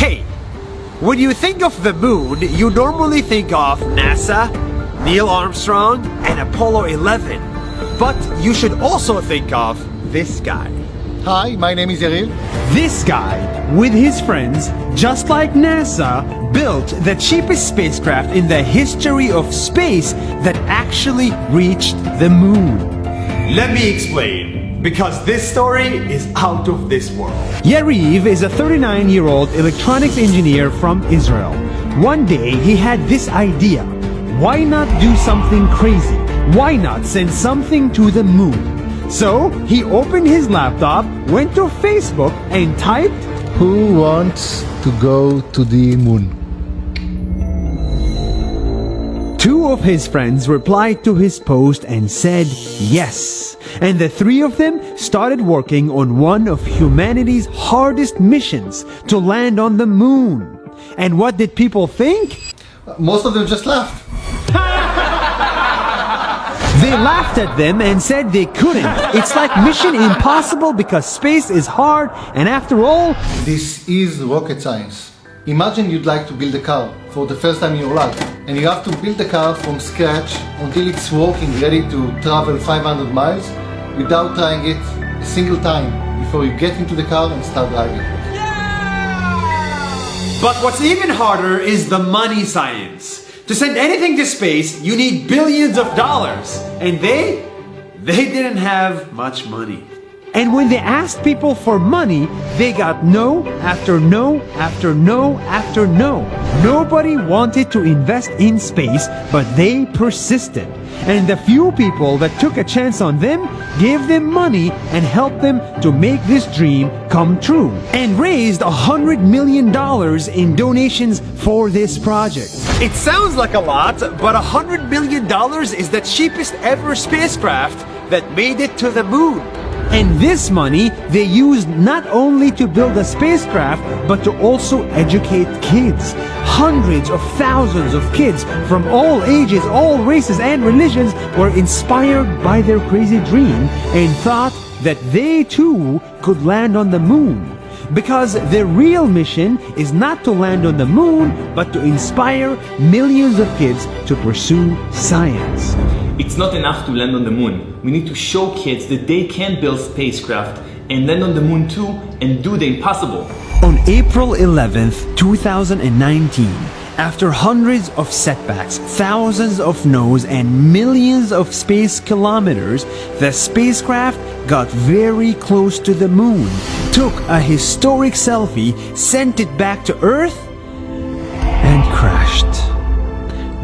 Hey, when you think of the moon, you normally think of NASA, Neil Armstrong, and Apollo 11. But you should also think of this guy. Hi, my name is Yariv. This guy, with his friends, just like NASA, built the cheapest spacecraft in the history of space that actually reached the moon. Let me explain, because this story is out of this world. Yariv is a 39-year-old electronics engineer from Israel. One day he had this idea. Why not do something crazy? Why not send something to the moon? So he opened his laptop, went to Facebook and typed, Who wants to go to the moon? Two of his friends replied to his post and said yes. And the three of them started working on one of humanity's hardest missions, to land on the moon. And what did people think? Most of them just laughed. They laughed at them and said they couldn't. It's like Mission Impossible because space is hard, and after all, This is rocket science. Imagine you'd like to build a car for the first time in your life, and you have to build the car from scratch until it's working, ready to travel 500 miles without trying it a single time before you get into the car and start driving. But what's even harder is the money science. To send anything to space, you need billions of dollars. And they didn't have much money. and when they asked people for money, they got no after no after no after no. Nobody wanted to invest in space, but they persisted. And the few people that took a chance on them gave them money and helped them to make this dream come true, and raised $100 million in donations for this project. It sounds like a lot, but $100 million is the cheapest ever spacecraft that made it to the moon. And this money they used not only to build a spacecraft, but to also educate kids. Hundreds of thousands of kids from all ages, all races and religions were inspired by their crazy dream and thought that they too could land on the moon. Because their real mission is not to land on the moon, but to inspire millions of kids to pursue science. It's not enough to land on the moon. We need to show kids that they can build spacecraft and land on the moon too and do the impossible. On April 11th, 2019, after hundreds of setbacks, thousands of no's, and millions of space kilometers, the spacecraft got very close to the moon, took a historic selfie, sent it back to Earth, and crashed.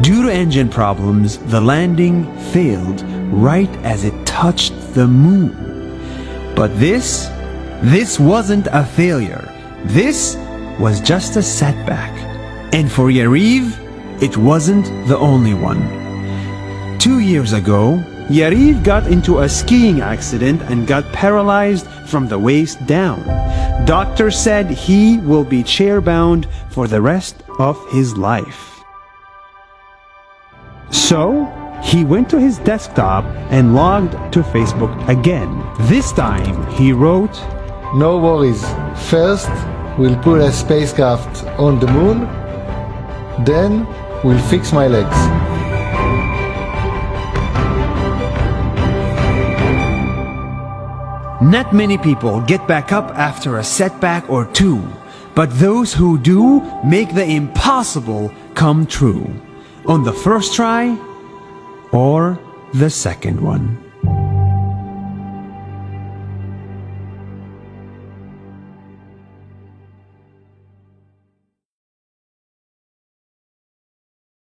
Due to engine problems, the landing failed right as it touched the moon. But this wasn't a failure. This was just a setback. And for Yariv, it wasn't the only one. 2 years ago, Yariv got into a skiing accident and got paralyzed from the waist down. Doctors said he will be chair-bound for the rest of his life. So, he went to his desktop and logged to Facebook again. This time, he wrote, No worries. First, we'll put a spacecraft on the moon. Then, we'll fix my legs. Not many people get back up after a setback or two, but those who do make the impossible come true. On the first try or the second one.